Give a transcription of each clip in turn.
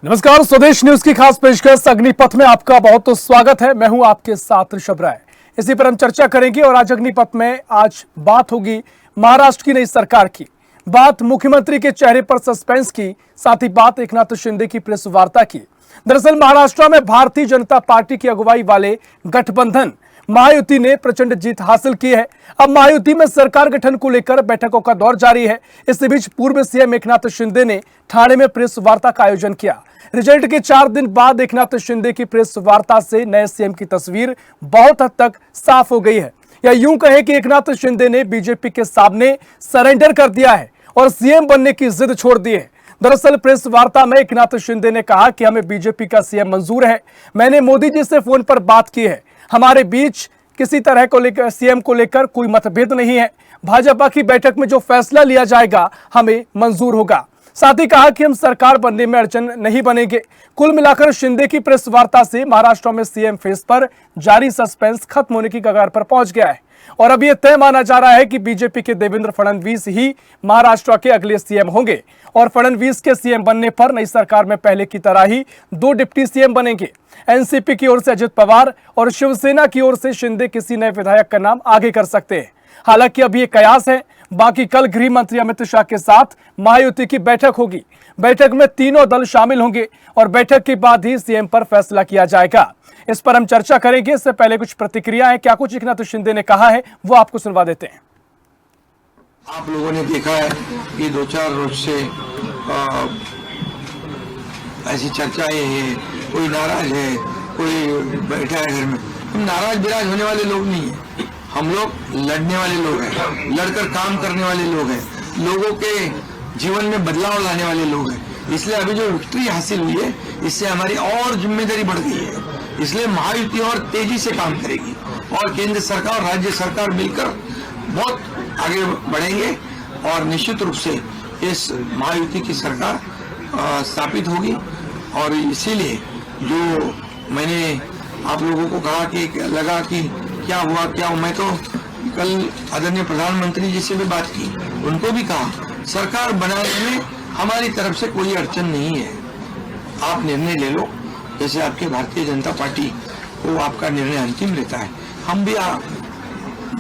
नमस्कार, स्वदेश न्यूज की खास पेशकश अग्निपथ में आपका बहुत स्वागत है। मैं हूं आपके साथ ऋषभ राय। इसी पर हम चर्चा करेंगे और आज अग्निपथ में आज बात होगी महाराष्ट्र की नई सरकार की, बात मुख्यमंत्री के चेहरे पर सस्पेंस की, साथ ही बात एकनाथ शिंदे की प्रेस वार्ता की। दरअसल महाराष्ट्र में भारतीय जनता पार्टी की अगुवाई वाले गठबंधन महायुति ने प्रचंड जीत हासिल की है। अब महायुति में सरकार गठन को लेकर बैठकों का दौर जारी है। इसी बीच पूर्व सीएम एकनाथ शिंदे ने ठाणे में प्रेस वार्ता का आयोजन किया। रिजल्ट के 4 दिन बाद एकनाथ शिंदे की प्रेस वार्ता से नए सीएम की तस्वीर बहुत हद तक साफ हो गई है। या यूं कहें कि एकनाथ शिंदे ने बीजेपी के सामने सरेंडर कर दिया है और सीएम बनने की जिद छोड़ दी है। दरअसल प्रेस वार्ता में एकनाथ शिंदे ने कहा कि हमें बीजेपी का सीएम मंजूर है। मैंने मोदी जी से फोन पर बात की है। हमारे बीच किसी तरह को लेकर सीएम को लेकर कोई मतभेद नहीं है। भाजपा की बैठक में जो फैसला लिया जाएगा हमें मंजूर होगा। साथ ही कहा कि हम सरकार बनने में अड़चन नहीं बनेंगे। कुल मिलाकर शिंदे की प्रेस वार्ता से महाराष्ट्र में सीएम फेस पर जारी सस्पेंस खत्म होने की कगार पर पहुंच गया है और अब यह तय माना जा रहा है कि बीजेपी के देवेंद्र फडणवीस ही महाराष्ट्र के अगले सीएम होंगे और फडणवीस के सीएम बनने पर नई सरकार में पहले की तरह ही 2 डिप्टी सीएम बनेंगे। एनसीपी की ओर से अजित पवार और शिवसेना की ओर से शिंदे किसी नए विधायक का नाम आगे कर सकते हैं। हालांकि अब ये कयास है। बाकी कल गृह मंत्री अमित शाह के साथ महायुति की बैठक होगी। बैठक में तीनों दल शामिल होंगे और बैठक के बाद ही सीएम पर फैसला किया जाएगा। इस पर हम चर्चा करेंगे। इससे पहले कुछ प्रतिक्रिया है, क्या कुछ एकनाथ शिंदे ने कहा है वो आपको सुनवा देते हैं। आप लोगों ने देखा है कि 2-4 रोज से ऐसी चर्चाएं हैं, कोई नाराज है, कोई बैठा है घर में। हम नाराज बिराज होने वाले लोग नहीं है। हम लोग लड़ने वाले लोग हैं, लड़कर काम करने वाले लोग हैं, लोगों के जीवन में बदलाव लाने वाले लोग हैं। इसलिए अभी जो विक्ट्री हासिल हुई है, इससे हमारी और जिम्मेदारी बढ़ गई है। इसलिए महायुति और तेजी से काम करेगी और केंद्र सरकार और राज्य सरकार मिलकर बहुत आगे बढ़ेंगे और निश्चित रूप से इस महायुति की सरकार स्थापित होगी। और इसीलिए जो मैंने आप लोगों को कहा कि लगा कि क्या हुआ, मैं तो कल आदरणीय प्रधानमंत्री जी से भी बात की, उनको भी कहा सरकार बनाने में हमारी तरफ से कोई अड़चन नहीं है। आप निर्णय ले लो, जैसे आपके भारतीय जनता पार्टी को आपका निर्णय अंतिम रहता है। हम भी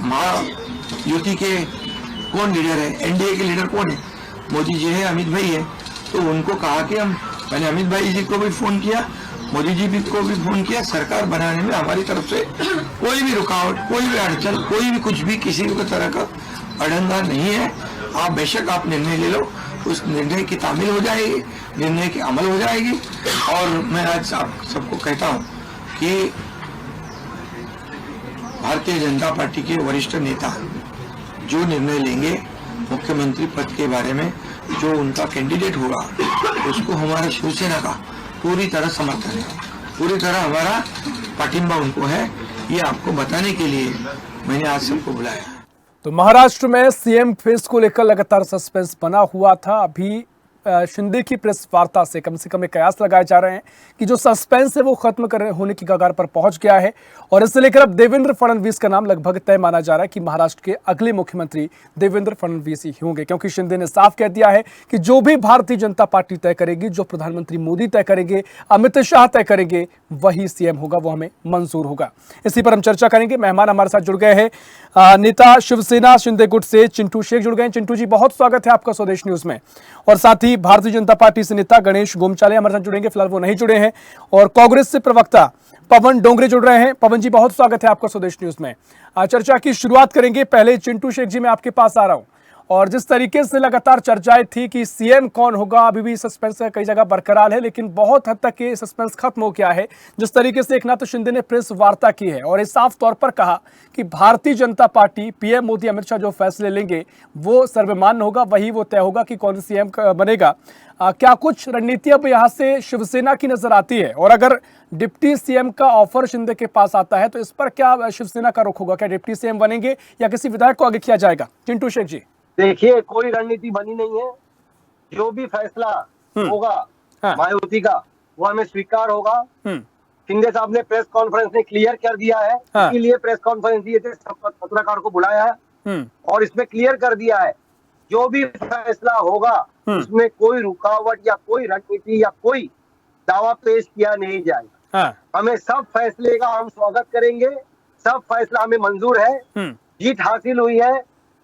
महायुति के कौन लीडर है, एनडीए के लीडर कौन है, मोदी जी है, अमित भाई है। तो उनको कहा कि मैंने अमित भाई जी को भी फोन किया, मोदी जी को भी फोन किया, सरकार बनाने में हमारी तरफ से कोई भी रुकावट, कोई भी अड़चन, कोई भी कुछ भी किसी भी तरह का अड़ंगा नहीं है। आप बेशक आप निर्णय ले लो, उस निर्णय की तामील हो जाएगी, निर्णय की अमल हो जाएगी। और मैं आज आप सबको कहता हूं कि भारतीय जनता पार्टी के वरिष्ठ नेता जो निर्णय लेंगे मुख्यमंत्री पद के बारे में, जो उनका कैंडिडेट होगा, उसको हमारा शिवसेना का पूरी तरह समर्थन है, पूरी तरह हमारा पाटिंबा उनको है। ये आपको बताने के लिए मैंने आज सबको बुलाया। तो महाराष्ट्र में सीएम फेस को लेकर लगातार सस्पेंस बना हुआ था। अभी शिंदे की प्रेस वार्ता से कम एक कयास लगाए जा रहे हैं कि जो सस्पेंस है वो खत्म होने की कगार पर पहुंच गया है और इससे लेकर अब देवेंद्र फडणवीस का नाम लगभग तय माना जा रहा है कि महाराष्ट्र के अगले मुख्यमंत्री देवेंद्र फडणवीस ही होंगे, क्योंकि शिंदे ने साफ कह दिया है कि जो भी भारतीय जनता पार्टी तय करेगी, जो प्रधानमंत्री मोदी तय करेंगे, अमित शाह तय करेंगे, वही सीएम होगा, वो हमें मंजूर होगा। इसी पर हम चर्चा करेंगे। मेहमान हमारे साथ जुड़ गए हैं नेता शिवसेना शिंदे गुट से चिंटू शेख जुड़ गए। चिंटू जी, बहुत स्वागत है आपका स्वदेश न्यूज में। और साथ ही भारतीय जनता पार्टी से नेता गणेश गोमचाले हमारे साथ जुड़ेंगे, फिलहाल वो नहीं जुड़े हैं। और कांग्रेस से प्रवक्ता पवन डोंगरे जुड़ रहे हैं। पवन जी, बहुत स्वागत है आपका स्वदेश न्यूज में। चर्चा की शुरुआत करेंगे। पहले चिंटू शेख जी, मैं आपके पास आ रहा हूं। और जिस तरीके से लगातार चर्चाएं थी कि सीएम कौन होगा, अभी भी सस्पेंस कई जगह बरकरार है, लेकिन बहुत हद तक ये सस्पेंस खत्म हो गया है। जिस तरीके से एकनाथ शिंदे ने प्रेस वार्ता की है और ये साफ तौर पर कहा कि भारतीय जनता पार्टी, पीएम मोदी, अमित शाह जो फैसले लेंगे वो सर्वमान्य होगा, वही वो तय होगा कि कौन सीएम बनेगा। क्या कुछ रणनीति अब यहाँ से शिवसेना की नजर आती है? और अगर डिप्टी सीएम का ऑफर शिंदे के पास आता है तो इस पर क्या शिवसेना का रुख होगा? क्या डिप्टी सीएम बनेंगे या किसी विधायक को आगे किया जाएगा? चिंटू शेख जी। देखिए, कोई रणनीति बनी नहीं है। जो भी फैसला होगा महायुति का, वो हमें स्वीकार होगा। शिंदे साहब ने प्रेस कॉन्फ्रेंस में क्लियर कर दिया है, इसीलिए प्रेस कॉन्फ्रेंस दिए थे, सब पत्रकार को बुलाया है और इसमें क्लियर कर दिया है जो भी फैसला होगा उसमें कोई रुकावट या कोई रणनीति या कोई दावा पेश किया नहीं जाएगा। हाँ। हमें सब फैसले का हम स्वागत करेंगे, सब फैसला हमें मंजूर है, जीत हासिल हुई है,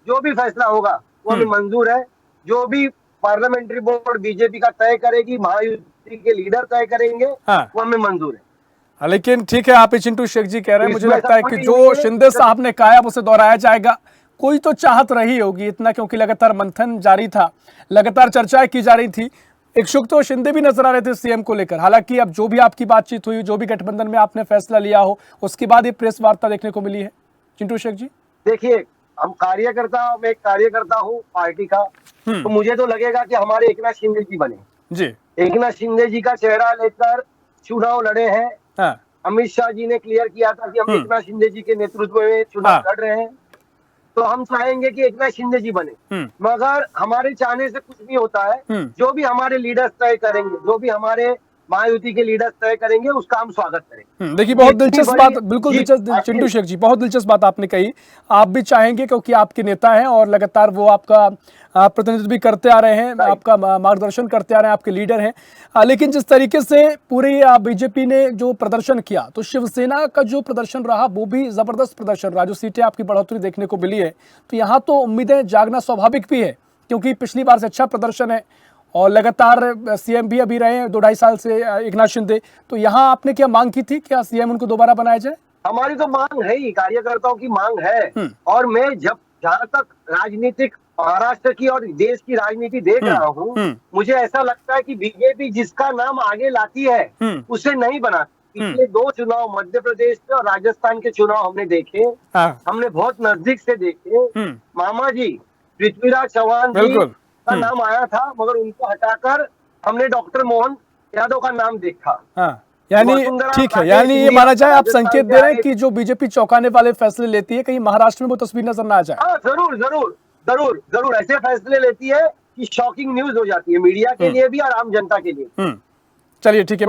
जो भी फैसला होगा वो हमें मंजूर है। जो भी पार्लियामेंट्री बोर्ड बीजेपी का तय करेगी, महायुति के लीडर तय करेंगे, वो हमें मंजूर है। लेकिन ठीक है, आप चिंटू शेख जी कह रहे हैं, मुझे लगता है कि जो शिंदे साहब ने कहा है उसे दोहराया जाएगा। कोई तो चाहत रही होगी इतना, क्योंकि लगातार मंथन जारी था, लगातार चर्चाएं की जा रही थी। इच्छुक तो शिंदे भी नजर आ रहे थे सीएम को लेकर। हालांकि अब जो भी आपकी बातचीत हुई, जो भी गठबंधन में आपने फैसला लिया हो, उसके बाद ये प्रेस वार्ता देखने को मिली है। चिंटू शेख जी देखिए, मैं एक कार्यकर्ता हूँ पार्टी का, तो मुझे तो लगेगा कि हमारे एकनाथ शिंदे जी बने जी। एकनाथ शिंदे जी का चेहरा लेकर चुनाव लड़े हैं। हाँ। अमित शाह जी ने क्लियर किया था कि हम एकनाथ शिंदे जी के नेतृत्व में चुनाव लड़ रहे हैं, तो हम चाहेंगे कि एकनाथ शिंदे जी बने। मगर हमारे चाहने से कुछ नहीं होता है। जो भी हमारे लीडर्स तय करेंगे, जो भी हमारे महायुति के लीडर्स तय करेंगे, उसका हम स्वागत करेंगे। देखिए, बहुत दिलचस्प बात, बिल्कुल दिलचस्प चिंटू शेख जी, बहुत दिलचस्प बात आपने कही। आप भी चाहेंगे, क्योंकि आपके नेता हैं और लगातार वो आपका प्रतिनिधित्व भी करते आ रहे हैं, आपका मार्गदर्शन करते आ रहे हैं, आपके लीडर हैं। लेकिन जिस तरीके से पूरी बीजेपी ने जो प्रदर्शन किया, तो शिवसेना का जो प्रदर्शन रहा वो भी जबरदस्त प्रदर्शन रहा। जो सीटें आपकी बढ़ोतरी देखने को मिली है, तो यहाँ तो उम्मीदें जागना स्वाभाविक भी है, क्योंकि पिछली बार से अच्छा प्रदर्शन है और लगातार सीएम भी अभी रहे हैं 2-2.5 साल से एकनाथ शिंदे। तो यहाँ आपने क्या मांग की थी, क्या सीएम उनको दोबारा बनाया जाए? हमारी तो मांग है ही, कार्यकर्ताओं की मांग है। और मैं जहाँ तक राजनीतिक महाराष्ट्र की और देश की राजनीति देख रहा हूँ, मुझे ऐसा लगता है कि बीजेपी जिसका नाम आगे लाती है उसे नहीं बनाती। पिछले 2 चुनाव मध्य प्रदेश के और राजस्थान के चुनाव हमने देखे, हमने बहुत नजदीक से देखे। मामा जी पृथ्वीराज चौहान जी का नाम आया था, मगर उनको हटाकर हमने डॉक्टर मोहन यादव का नाम देखा। यानी ठीक है, यानी ये माना जाए, आप संकेत दे रहे हैं कि जो बीजेपी चौंकाने वाले फैसले लेती है, कहीं महाराष्ट्र में वो तस्वीर नजर ना आ जाए। हाँ, जरूर जरूर जरूर जरूर ऐसे फैसले लेती है कि शॉकिंग न्यूज हो जाती है, मीडिया के लिए भी और आम जनता के लिए। चलिए ठीक है,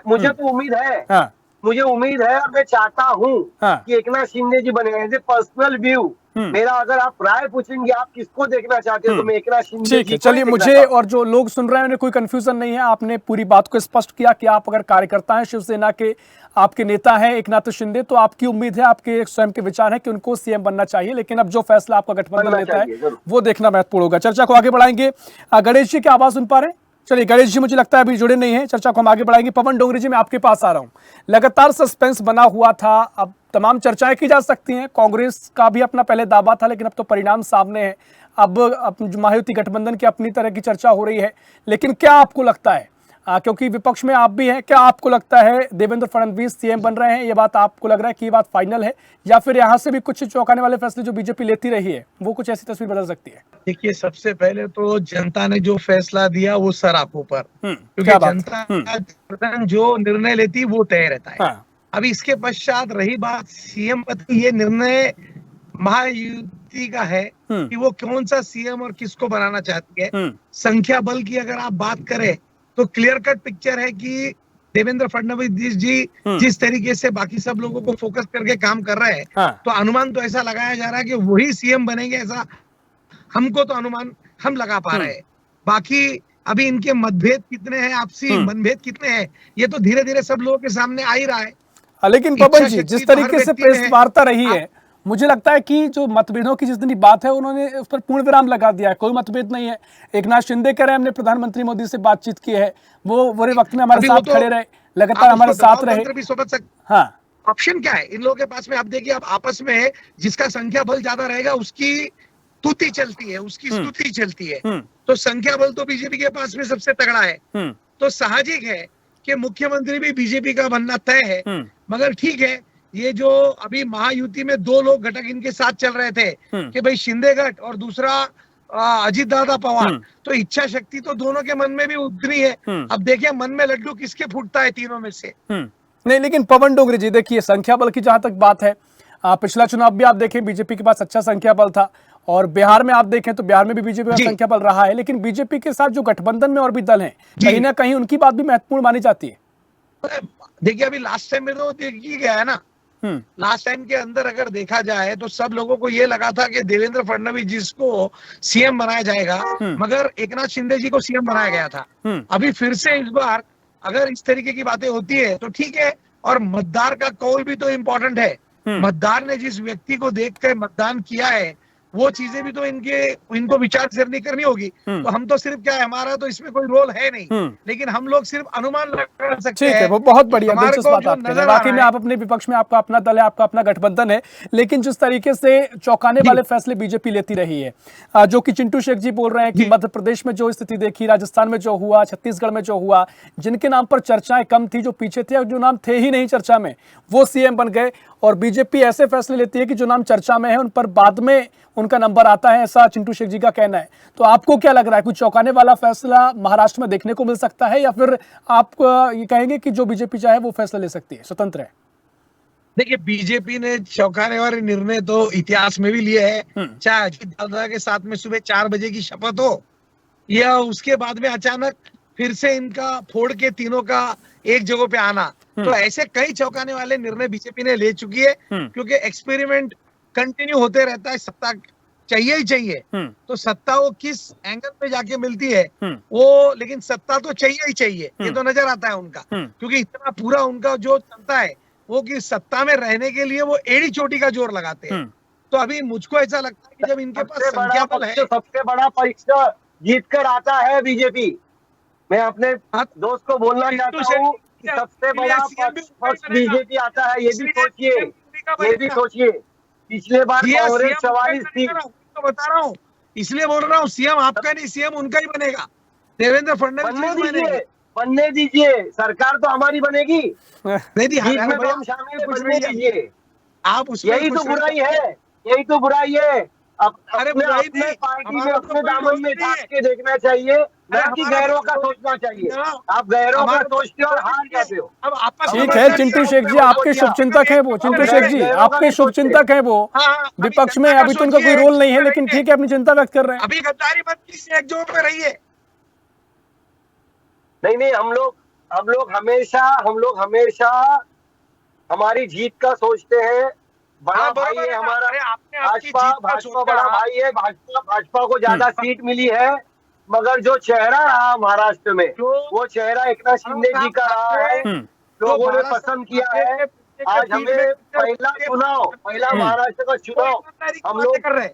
मुझे तो उम्मीद है, मुझे उम्मीद है और मैं चाहता हूँ कि एकनाथ शिंदे जी बने। एज ए पर्सनल व्यू मेरा, अगर आप राय पूछेंगे आप किसको देखना चाहते हो, तो मैं एकनाथ शिंदे जी। चलिए, मुझे और जो लोग सुन रहे हैं उन्हें कोई कंफ्यूजन नहीं है। आपने पूरी बात को स्पष्ट किया कि आप अगर कार्यकर्ता हैं शिवसेना के, आपके नेता हैं एकनाथ शिंदे, तो आपकी उम्मीद है, आपके स्वयं के विचार है कि उनको सीएम बनना चाहिए। लेकिन अब जो फैसला आपका गठबंधन लेता है वो देखना महत्वपूर्ण होगा। चर्चा को आगे बढ़ाएंगे। गणेश जी, क्या आवाज सुन पा रहे हैं? चलिए, गणेश जी मुझे लगता है अभी जुड़े नहीं हैं, चर्चा को हम आगे बढ़ाएंगे। पवन डोंगरी जी, मैं आपके पास आ रहा हूं। लगातार सस्पेंस बना हुआ था, अब तमाम चर्चाएं की जा सकती हैं। कांग्रेस का भी अपना पहले दावा था, लेकिन अब तो परिणाम सामने है। अब महायुति गठबंधन की अपनी तरह की चर्चा हो रही है। लेकिन क्या आपको लगता है, क्योंकि विपक्ष में आप भी हैं, क्या आपको लगता है देवेंद्र फडणवीस सीएम बन रहे हैं? ये बात आपको लग रहा है कि ये बात फाइनल है, या फिर यहाँ से भी कुछ चौंकाने वाले फैसले जो बीजेपी लेती रही है वो कुछ ऐसी तस्वीर बदल सकती है? देखिए, सबसे पहले तो जनता ने जो फैसला दिया वो सरापों पर, क्योंकि जनता जो निर्णय लेती वो तय रहता है। अभी इसके पश्चात रही बात सीएम पद की, ये निर्णय महायुति का है कि वो कौन सा सीएम और किसको बनाना चाहती है। संख्या बल की अगर आप बात करें तो क्लियर कट पिक्चर है कि देवेंद्र फडणवीस जी जिस तरीके से बाकी सब लोगों को फोकस करके काम कर रहे हैं, तो अनुमान तो ऐसा लगाया जा रहा है कि वही सीएम बनेंगे, ऐसा हमको तो अनुमान हम लगा पा रहे हैं। बाकी अभी इनके मतभेद कितने हैं, आपसी मनभेद कितने हैं, ये तो धीरे धीरे सब लोगों के सामने आ ही रहा है। लेकिन पवन जी, जिस तरीके से प्रेस वार्ता रही है, मुझे लगता है कि जो मतभेदों की जितनी बात है उन्होंने उस पर पूर्ण विराम लगा दिया है। कोई मतभेद नहीं है। एकनाथ शिंदे कह रहे हैं हमने प्रधानमंत्री मोदी से बातचीत की है, वो बुरे वक्त में हमारे साथ खड़े रहे, लगातार हमारे साथ रहे। हाँ, ऑप्शन क्या है इन लोगों के पास में? आप देखिए, आप आपस में जिसका संख्या बल ज्यादा रहेगा उसकी तुति चलती है, उसकी स्तुति चलती है। तो संख्या बल तो बीजेपी के पास में सबसे तगड़ा है, तो साहजिक है कि मुख्यमंत्री भी बीजेपी का बनना तय है। मगर ठीक है, ये जो अभी महायुति में 2 लोग घटक इनके साथ चल रहे थे कि भाई शिंदे गट और दूसरा अजित दादा पवार, तो इच्छा शक्ति तो दोनों के मन में भी उतनी है। अब देखिए मन में लड्डू किसके फूटता है तीनों में से। नहीं, लेकिन पवन डोंगरी जी, देखिए संख्या बल की जहां तक बात है, पिछला चुनाव भी आप देखें बीजेपी के पास अच्छा संख्या बल था, और बिहार में आप देखें तो बिहार में भी बीजेपी का संख्या बल रहा है। लेकिन बीजेपी के साथ जो गठबंधन में और भी दल हैं, कहीं ना कहीं उनकी बात भी महत्वपूर्ण मानी जाती है। देखिए, अभी लास्ट टाइम में तो देखिए गया है ना, लास्ट टाइम के अंदर अगर देखा जाए तो सब लोगों को ये लगा था कि देवेंद्र फडणवीस जिसको सीएम बनाया जाएगा, मगर एकनाथ शिंदे जी को सीएम बनाया गया था। अभी फिर से इस बार अगर इस तरीके की बातें होती है तो ठीक है। और मतदार का कौल भी तो इम्पोर्टेंट है। मतदार ने जिस व्यक्ति को देखकर मतदान किया है वो चीजें भी तो इनको विचार करनी होगी। तो हम तो सिर्फ क्या है, हमारा तो इसमें कोई रोल है नहीं, लेकिन हम लोग सिर्फ अनुमान लगा सकते हैं। ठीक है, वो बहुत बढ़िया दिलचस्प बात आप कह रहे हैं। वाकई में आप अपने विपक्ष में, आपका अपना दल है, आपका अपना गठबंधन है, लेकिन जिस तरीके से चौंकाने वाले फैसले बीजेपी लेती रही है, जो कि चिंटू शेख जी बोल रहे हैं कि मध्य प्रदेश में जो स्थिति देखी, राजस्थान में जो हुआ, छत्तीसगढ़ में जो हुआ, जिनके नाम पर चर्चाएं कम थी, जो पीछे थे और जो नाम थे ही नहीं चर्चा में, वो सीएम बन गए। और बीजेपी ऐसे फैसले लेती है कि जो नाम चर्चा में है उन पर बाद में उनका नंबर आता है, ऐसा चिंटू शेख जी का कहना है। तो आपको क्या लग रहा है, कुछ चौंकाने वाला फैसला महाराष्ट्र में देखने को मिल सकता है, या फिर आप ये कहेंगे कि जो बीजेपी चाहे वो फैसला ले सकती है, स्वतंत्र है? देखिए, बीजेपी ने चौंकाने वाले निर्णय तो इतिहास में भी लिए हैं। चाहे अजीत दादा के साथ में सुबह 4 बजे की शपथ हो, या उसके बाद में अचानक फिर से इनका फोड़ के तीनों का एक जगह पे आना। तो ऐसे कई चौंकाने वाले निर्णय बीजेपी ने ले चुकी है, क्योंकि एक्सपेरिमेंट कंटिन्यू होते रहता है। सत्ता चाहिए ही चाहिए, तो सत्ता वो किस एंगल पे जाके मिलती है वो, लेकिन सत्ता तो चाहिए ही चाहिए, ये तो नजर आता है उनका। क्योंकि इतना पूरा उनका जो चलता है वो कि सत्ता में रहने के लिए वो एड़ी चोटी का जोर लगाते हैं। तो अभी मुझको ऐसा लगता है कि जब इनके पास संख्या बल है, सबसे बड़ा परीक्षा जीत कर आता है बीजेपी। मैं अपने दोस्त को बोलना चाहता हूँ कि सबसे बड़ा पक्ष बीजेपी आता है। ये भी सोचिए, ये भी सोचिए। पिछले बार कांग्रेस 44 थी, बता रहा हूँ, इसलिए बोल रहा हूँ। सीएम आपका नहीं, सीएम उनका ही बनेगा। देवेंद्र फडणवीस बनने दीजिए, सरकार तो हमारी बनेगी। नहीं, हम शामिल बनने दीजिए। आप उसमें यही तो बुराई है, यही तो बुराई है। अपने पार्टी में अपने दामन में झांक के देखना चाहिए, ना कि गैरों का सोचना चाहिए। आप गैरों का सोचते हो और हार जाते हो। ठीक है चिंटू शेख जी, आपके शुभचिंतक है वो। चिंटू शेख जी आपके शुभचिंतक है वो। विपक्ष में अभी तो उनका कोई रोल नहीं है, लेकिन ठीक है, अपनी चिंता व्यक्त कर रहे हैं। अभी गद्दारी मत कीजिए, एकजुट में रहिए। नहीं, हम लोग हमेशा हमारी जीत का सोचते हैं। बड़ा भाई है हमारा भाजपा बड़ा भाई है। भाजपा को ज्यादा सीट मिली है, मगर जो चेहरा रहा महाराष्ट्र में, वो चेहरा एकनाथ शिंदे जी का रहा है। लोगों ने पसंद किया है। आज हमें पहला महाराष्ट्र का चुनाव हम लोग कर रहे हैं।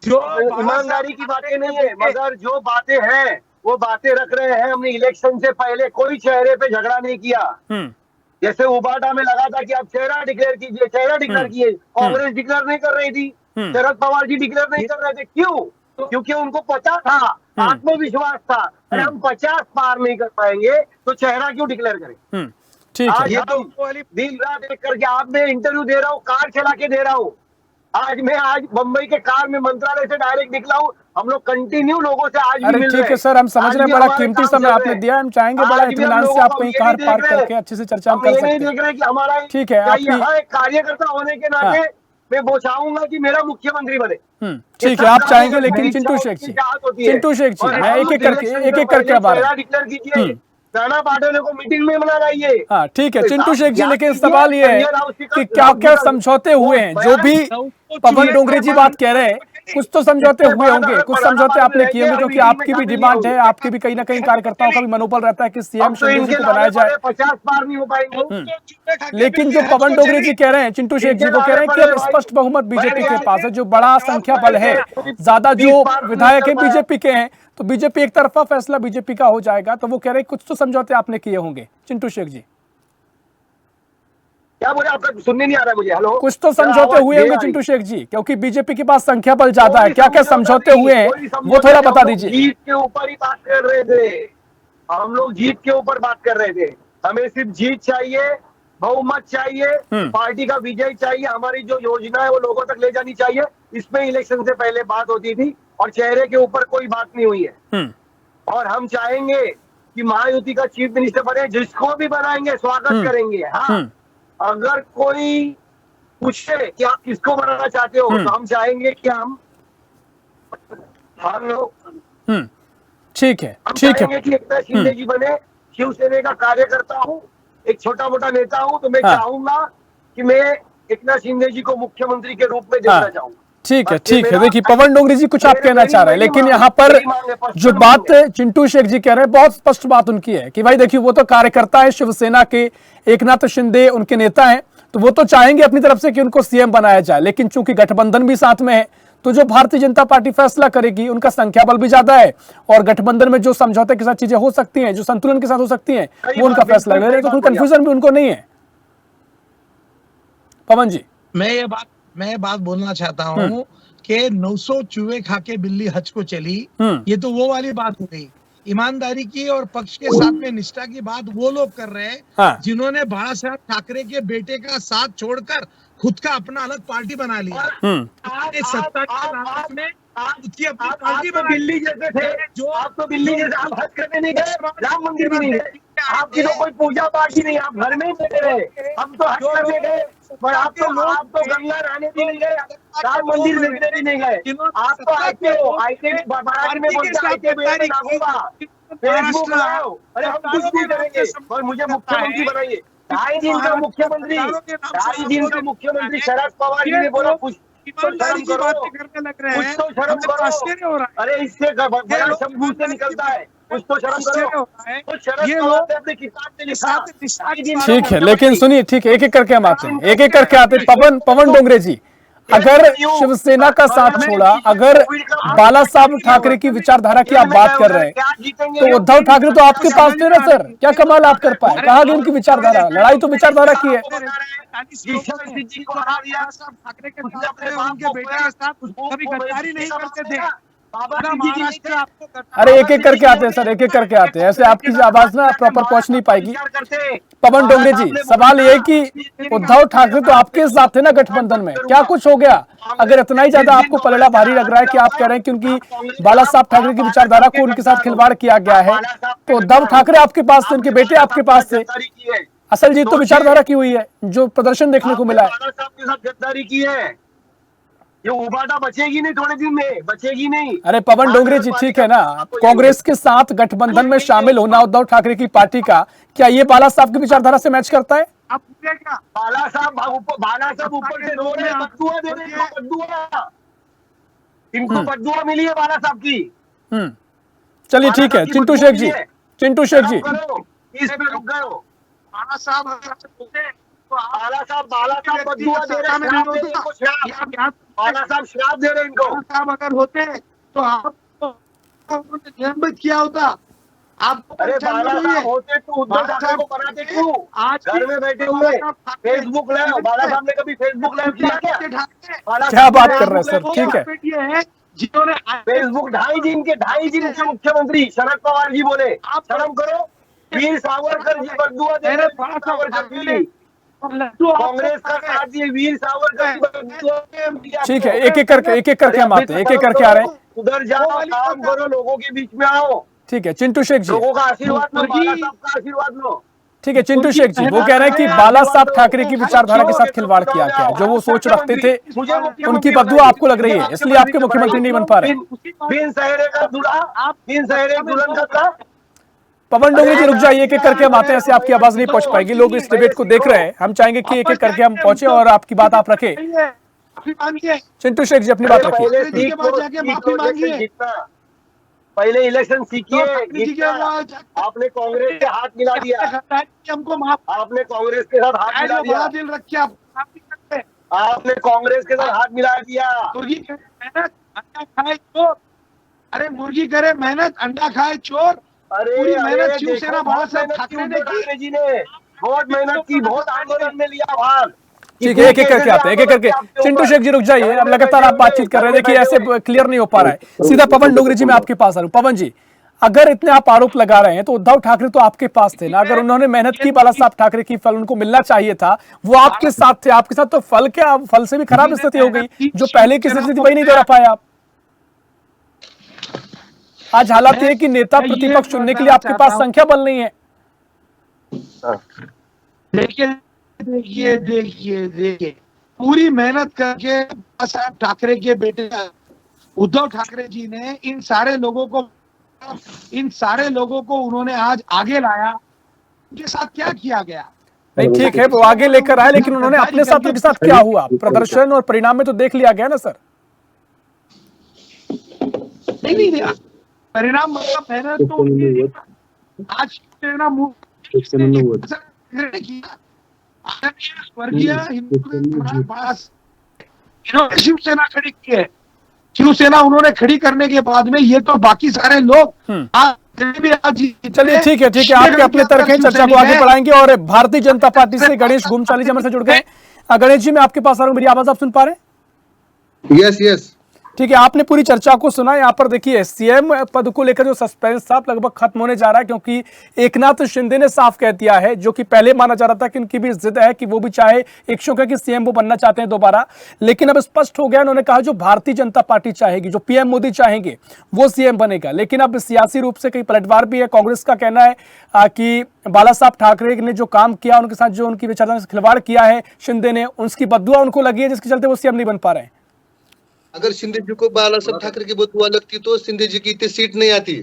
जो ईमानदारी की बातें नहीं है, मगर जो बातें हैं वो बातें रख रहे हैं। हमने इलेक्शन से पहले कोई चेहरे पे झगड़ा नहीं किया। जैसे उबाटा में लगा था कि आप चेहरा डिक्लेयर कीजिए, चेहरा डिक्लेयर किए। कांग्रेस डिक्लेयर नहीं कर रही थी, शरद पवार जी डिक्लेयर नहीं कर रहे थे। क्यों? क्योंकि उनको पता था, आत्मविश्वास था, अरे हम 50 पार नहीं कर पाएंगे तो चेहरा क्यों डिक्लेयर करें। ठीक है, ये तो दिन रात एक करके आप में इंटरव्यू दे रहा हूँ, कार चला के दे रहा हूँ। आज बम्बई के कार में मंत्रालय से डायरेक्ट निकला हूँ। हम लोग कंटिन्यू लोगों से आज भी मिल रहे हैं। ठीक है सर, हम समझ रहे हैं, बड़ा कीमती समय आपने दिया। हम चाहेंगे बड़ा इत्मीनान से आप कहीं कार पार्क करके अच्छे से चर्चा कर सकते हैं। देख रहे हैं कि हमारा ठीक है, एक कार्यकर्ता होने के नाते मैं वो चाहूंगा कि मेरा मुख्यमंत्री बने। ठीक है, आप चाहेंगे, लेकिन चिंटू शेख जी, मैं एक एक करके अब आ रहा हूं। डिक्लेयर कीजिए, नाना पाटोले को मीटिंग में बुलाना ये। हाँ ठीक है चिंटू शेख जी, लेकिन सवाल ये है कि क्या क्या समझौते हुए हैं? जो भी पवन डोंगरी जी बात कह रहे हैं, कुछ तो समझौते हुए होंगे, कुछ समझौते आपने किए होंगे, क्योंकि आपकी भी डिमांड है, आपके भी कहीं ना कहीं कार्यकर्ताओं का भी मनोबल रहता है कि सीएम शिंदे जी को बनाया जाए। 50 पार नहीं हो पाएंगे। लेकिन जो पवन डोंगरी जी कह रहे हैं, चिंटू शेख जी वो कह रहे हैं कि अब स्पष्ट बहुमत बीजेपी के पास है, जो बड़ा संख्या बल है, ज्यादा जो विधायक है बीजेपी के हैं, तो बीजेपी एक तरफा फैसला बीजेपी का हो जाएगा। तो वो कह रहे हैं कुछ तो समझौते आपने किए होंगे। चिंटू शेख जी क्या बोले? आपका सुनने नहीं आ रहा है मुझे। हेलो, कुछ तो समझौते हुए होंगे चिंटू शेख जी, क्योंकि बीजेपी के पास संख्या बल ज्यादा है। क्या क्या समझौते हुए हैं वो थोड़ा बता दीजिए। जीत के ऊपर ही बात कर रहे थे हम लोग, जीत के ऊपर बात कर रहे थे। हमें सिर्फ जीत चाहिए, बहुमत चाहिए, पार्टी का विजय चाहिए। हमारी जो योजना है वो लोगों तक ले जानी चाहिए। इसमें इलेक्शन से पहले बात होती थी और चेहरे के ऊपर कोई बात नहीं हुई है। और हम चाहेंगे कि महायुति का चीफ मिनिस्टर बने, जिसको भी बनाएंगे स्वागत करेंगे। हाँ, अगर कोई पूछे कि आप किसको बनाना चाहते हो, तो हम चाहेंगे कि हम लोग ठीक है, ठीक है कि एकनाथ शिंदे जी बने। शिवसेना का कार्यकर्ता हूँ, एक छोटा मोटा नेता हूँ, तो मैं चाहूंगा कि मैं एकनाथ शिंदे जी को मुख्यमंत्री के रूप में देखना चाहूंगा। ठीक है, ठीक है। देखिए पवन डोंगरी जी कुछ आप कहना चाह रहे हैं, लेकिन यहाँ पर जो बात चिंटू शेख जी कह रहे हैं बहुत स्पष्ट बात उनकी है कि भाई देखिए वो तो कार्यकर्ता है शिवसेना के, एकनाथ शिंदे उनके नेता हैं, तो वो तो चाहेंगे अपनी तरफ से कि उनको सीएम बनाया जाए, लेकिन चूंकि गठबंधन भी साथ में है तो जो भारतीय जनता पार्टी फैसला करेगी, उनका संख्या बल भी ज्यादा है और गठबंधन में जो समझौते के साथ चीजें हो सकती हैं, जो संतुलन के साथ हो सकती हैं, वो उनका फैसला ले रहे हैं, तो कोई कंफ्यूजन भी उनको नहीं है। पवन जी, मैं ये बात बोलना चाहता हूँ कि 900 चूहे खा के बिल्ली हज को चली, ये तो वो वाली बात हो गई। ईमानदारी की और पक्ष के साथ में निष्ठा की बात वो लोग कर रहे हैं जिन्होंने बाला साहब ठाकरे के बेटे का साथ छोड़कर खुद का अपना अलग पार्टी बना लिया। सत्ता के लालच में उसकी अपनी पार्टी बना, बिल्ली जैसे थे जो आप तो बिल्ली जैसे आप हज करने नहीं गए, राम मंदिर भी नहीं गए, आपकी तो कोई पूजा पाठ ही नहीं, आप घर में ही बैठे रहे। हम तो हज करने गए पर आप तो गंगा नहाने भी नहीं गए, राम मंदिर देखने भी नहीं गए। आप तो आते हो, आईते बारात में बोलते आईते बेटे ना होगा, फेसबुक लाओ, अरे हम कुछ भी करेंगे और मुझे मुख्यमंत्री बनाइए। 2.5 दिन का मुख्यमंत्री, 2.5 दिन का मुख्यमंत्री शरद पवार जी ने बोला कुछ तो शर्म करो, कुछ तो शर्म करो। अरे इससे बड़ा शब्द से निकलता है, कुछ तो शर्म करो। तो शरद पवार ने अपने किताब में लिखा। ठीक है, लेकिन सुनिए, ठीक है, एक एक करके हम आते हैं, एक एक करके आते हैं। पवन डोंगरे जी, अगर शिवसेना का साथ छोड़ा, अगर बाला साहब ठाकरे की विचारधारा की आप बात कर रहे हैं, तो उद्धव ठाकरे तो आपके पास थे ना सर, क्या कमाल आप कर पाए? कहाँ गई उनकी विचारधारा? लड़ाई तो विचारधारा की है। अरे एक एक करके आते हैं सर, एक एक करके आते हैं, ऐसे आपकी आवाज ना प्रॉपर पहुंच नहीं पाएगी। पवन डोंगरे जी, सवाल ये कि उद्धव ठाकरे तो आपके साथ थे ना गठबंधन में, क्या कुछ हो गया? अगर इतना ही ज्यादा आपको पलड़ा भारी लग रहा है कि आप कह रहे हैं कि उनकी बाला साहब ठाकरे की विचारधारा को उनके साथ खिलवाड़ किया गया है, तो उद्धव ठाकरे आपके पास थे, उनके बेटे आपके पास थे, असल जीत तो विचारधारा की हुई है, जो प्रदर्शन देखने को मिला है। साहब के साथ गद्दारी की है, ये उबाटा बचेगी नहीं, थोड़े दिन में बचेगी नहीं। अरे पवन डोंगरे जी, ठीक है ना, कांग्रेस के साथ गठबंधन में शामिल होना उद्धव ठाकरे की पार्टी का, क्या ये बाला साहब की विचारधारा से मैच करता है? बाला साहब ऊपर से रो रहे, बद्दुआ दे रहे हैं, बद्दुआ, इनको बद्दुआ मिली है बाला साहब की। चलिए ठीक है, चिंटू शेख जी, चिंटू शेख जी, इस पे रुक गए हो। बाला साहब बद्दुआ दे रहे हैं, बाला साहब श्राप दे रहे हैं इनको। साहब अगर होते तो आप निलंबित किया होता, आपको अरे बाला साहब होते तो उद्धव ठाकरे को बनाते क्यों? आज घर में बैठे हुए फेसबुक लाइव, बाला साहब ने कभी फेसबुक लाइव किया क्या? क्या बात कर रहे हैं सर? ठीक है, जिन्होंने फेसबुक 2.5 दिन के मुख्यमंत्री शरद पवार जी बोले, आप शर्म करो। वीर सावरकर जी बद्दुआ दे रहे, कांग्रेस का साथ दिए, वीर सावरकर। ठीक है, एक एक करके हम आते हैं, एक एक करके आ रहे हैं। उधर जाओ, काम करो, लोगों के बीच में आओ। ठीक है चिंटू शेख जी, लोगों का आशीर्वाद लो, बाला साहब का आशीर्वाद लो। ठीक है चिंटू शेख जी, वो कह रहे हैं कि बाला साहब ठाकरे की विचारधारा के साथ खिलवाड़ किया गया, जो वो सोच रखते थे उनकी बदुआ आपको लग रही है, इसलिए आपके मुख्यमंत्री नहीं बन पा रहे। बिन सहरे का दुल्हन का था। पवन डोंगरे जी रुक जाइए, एक एक करके हम आते हैं, ऐसे आपकी आवाज नहीं पहुंच पाएगी, लोग इस डिबेट को देख रहे हैं, हम चाहेंगे कि एक एक करके हम पहुंचे और आपकी बात आप रखें। चिंटू शेख जी अपनी बात रखिए। पहले इलेक्शन सीखिए, आपने कांग्रेस से हाथ मिला दिया, हमको आपने कांग्रेस के साथ हाथ मिला दिया, दिल रखिए, आपने कांग्रेस के साथ हाथ मिला दिया। मेहनत अंडा खाए चोर, अरे मुर्गी करे मेहनत अंडा खाए चोर। पूरी मेहनत शिवसेना बाला साहब ठाकरे जी ने बहुत मेहनत की, बहुत आंदोलन में लिया भाग। ठीक है, एक एक करके आते हैं, एक एक करके। चिंटू शेख जी रुक जाइए, अब लगातार आप बातचीत कर रहे हैं, देखिए ऐसे क्लियर नहीं हो पा रहा है। सीधा पवन डोंगरे जी मैं आपके पास आ रहा हूं। पवन जी, अगर इतने आप आरोप लगा रहे हैं तो उद्धव ठाकरे तो आपके पास थे ना, अगर उन्होंने मेहनत की, बाला साहब ठाकरे की फल उनको मिलना चाहिए था, वो आपके साथ थे, आपके साथ तो फल क्या, फल से भी खराब स्थिति हो गई, जो पहले की स्थिति थी वही नहीं दे पाए आप। आज हालात ये कि नेता प्रतिपक्ष चुनने के लिए आपके पास संख्या बल नहीं है। देखिए पूरी मेहनत करके साहब ठाकरे के बेटे उद्धव ठाकरे जी ने इन सारे लोगों को उन्होंने आज आगे लाया। उनके साथ क्या किया गया? नहीं ठीक है, वो आगे लेकर आए, लेकिन उन्होंने अपने साथ, उनके साथ क्या हुआ? प्रदर्शन और परिणाम में तो देख लिया गया ना सर। नहीं दिया परिणाम, मतलब मेहनत तो उनकी आज शिवसेना किया स्वर्गीय इन्होंने शिवसेना खड़ी की है। शिवसेना उन्होंने खड़ी करने के बाद में ये तो बाकी सारे लोग चलिए ठीक है आपके अपने तर्क हैं, चर्चा को आगे बढ़ाएंगे। और भारतीय जनता पार्टी से गणेश गुमचाली जी हमारे से जुड़ गए। गणेश जी मैं आपके पास आ रहा हूं, मेरी आवाज आप सुन पा रहे हैं? यस ठीक है, आपने पूरी चर्चा को सुना। यहाँ पर देखिए सीएम पद को लेकर जो सस्पेंस था लगभग खत्म होने जा रहा है, क्योंकि एकनाथ शिंदे ने साफ कह दिया है, जो कि पहले माना जा रहा था कि उनकी भी जिद है कि वो भी चाहे इच्छुक है कि सीएम वो बनना चाहते हैं दोबारा, लेकिन अब स्पष्ट हो गया। उन्होंने कहा जो भारतीय जनता पार्टी चाहेगी, जो पीएम मोदी चाहेंगे वो सीएम बनेगा। लेकिन अब सियासी रूप से कई पलटवार भी है। कांग्रेस का कहना है कि बाला साहब ठाकरे ने जो काम किया, उनके साथ जो उनकी विचारधारा से खिलवाड़ किया है शिंदे ने, उसकी बददुआ उनको लगी है, जिसके चलते वो सीएम नहीं बन पा रहे हैं। अगर शिंदे जी को बाला साहब ठाकरे की बदुआ लगती तो शिंदे जी की इतनी सीट नहीं आती।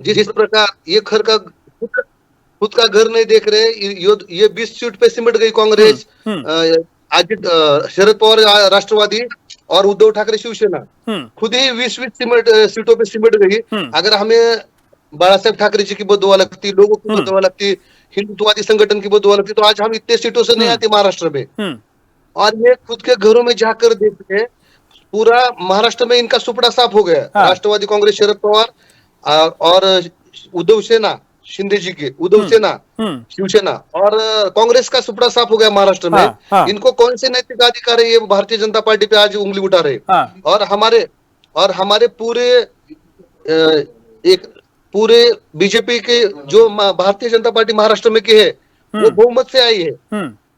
जिस प्रकार ये घर का खुद का घर नहीं देख रहे, ये 20 सीट पे सिमट गई कांग्रेस, आज शरद पवार राष्ट्रवादी और उद्धव ठाकरे शिवसेना खुद ही 20 सीटों पे सिमट गई। अगर हमें बाला साहब ठाकरे जी की बदुआ लगती, लोगों की बदुआ लगती, हिंदुत्ववादी संगठन की बदुआ लगती, तो आज हम इतने सीटों से नहीं आते महाराष्ट्र में। और ये खुद के घरों में जाकर देखते, पूरा महाराष्ट्र में इनका सुपड़ा साफ हो गया। राष्ट्रवादी कांग्रेस शरद पवार और उद्धव सेना शिंदे जी के उद्धव सेना शिवसेना और कांग्रेस का सुपड़ा साफ हो गया महाराष्ट्र में। इनको कौन से नैतिक अधिकार है ये भारतीय जनता पार्टी पे आज उंगली उठा रहे। और हमारे पूरे बीजेपी के जो भारतीय जनता पार्टी महाराष्ट्र में के है वो बहुमत से आई है।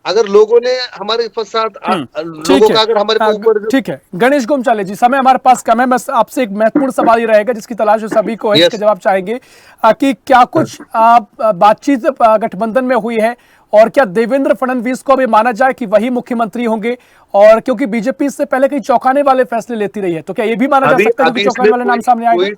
अगर लोगों ने हमारे साथ लोगों का अगर हमारे ऊपर ठीक है गणेश गुमचाले जी, समय हमारे पास कम है। बस आपसे एक महत्वपूर्ण सवाल ही रहेगा जिसकी तलाश सभी को है, इसके जवाब चाहेंगे कि क्या कुछ बातचीत गठबंधन में हुई है, और क्या देवेंद्र फडणवीस को भी माना जाए कि वही मुख्यमंत्री होंगे? और क्योंकि बीजेपी इससे पहले कई चौंकाने वाले फैसले लेती रही है, तो क्या ये भी माना जा सकता है कि चौंकाने वाले नाम सामने आएंगे?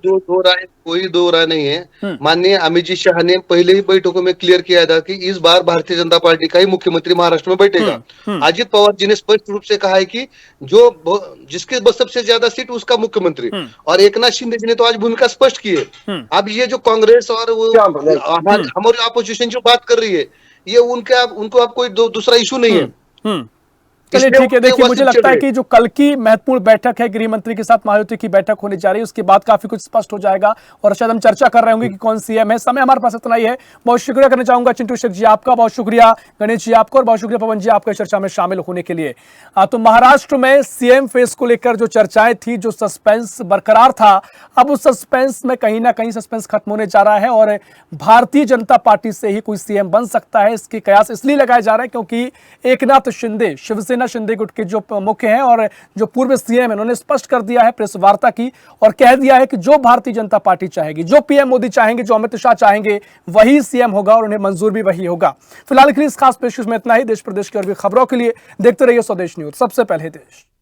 कोई दो राय नहीं है। माननीय अमित जी शाह ने पहले ही बैठकों में क्लियर किया था कि इस बार भारतीय जनता पार्टी का ही मुख्यमंत्री महाराष्ट्र में बैठेगा। अजित पवार जी ने स्पष्ट रूप से कहा है कि जिसके बस सबसे ज्यादा सीट उसका मुख्यमंत्री। और एकनाथ शिंदे जी ने तो आज भूमिका स्पष्ट की है। अब ये जो कांग्रेस और हमारी अपोजिशन जो बात कर रही है, ये उनको अब कोई दूसरा इशू नहीं है। चलिए ठीक है, देखिए मुझे लगता है कि जो कल की महत्वपूर्ण बैठक है गृह मंत्री के साथ मायावती की बैठक होने जा रही है, उसके बाद काफी कुछ स्पष्ट हो जाएगा और शायद हम चर्चा कर रहे होंगे कि कौन सीएम है। समय हमारे पास इतना ही है। बहुत शुक्रिया करना चाहूंगा चिंटू शेख जी आपका, बहुत शुक्रिया गणेश जी आपको, और बहुत शुक्रिया पवन जी आपका चर्चा में शामिल होने के लिए। तो महाराष्ट्र में सीएम फेस को लेकर जो चर्चाएं थी, जो सस्पेंस बरकरार था, अब उस सस्पेंस में कहीं ना कहीं सस्पेंस खत्म होने जा रहा है और भारतीय जनता पार्टी से ही कोई सीएम बन सकता है। इसके कयास इसलिए लगाए जा रहे हैं क्योंकि एकनाथ शिंदे, शिवसेना शिंदे गुट के जो मुख्य हैं और जो पूर्व सीएम है, उन्होंने स्पष्ट कर दिया है प्रेस वार्ता की और कह दिया है कि जो भारतीय जनता पार्टी चाहेगी, जो पीएम मोदी चाहेंगे, जो अमित शाह चाहेंगे, वही सीएम होगा और उन्हें मंजूर भी वही होगा। फिलहाल के लिए इस खास पेशकश में इतना ही। देश प्रदेश की और भी खबरों के लिए देखते रहिए स्वदेश न्यूज, सबसे पहले देश।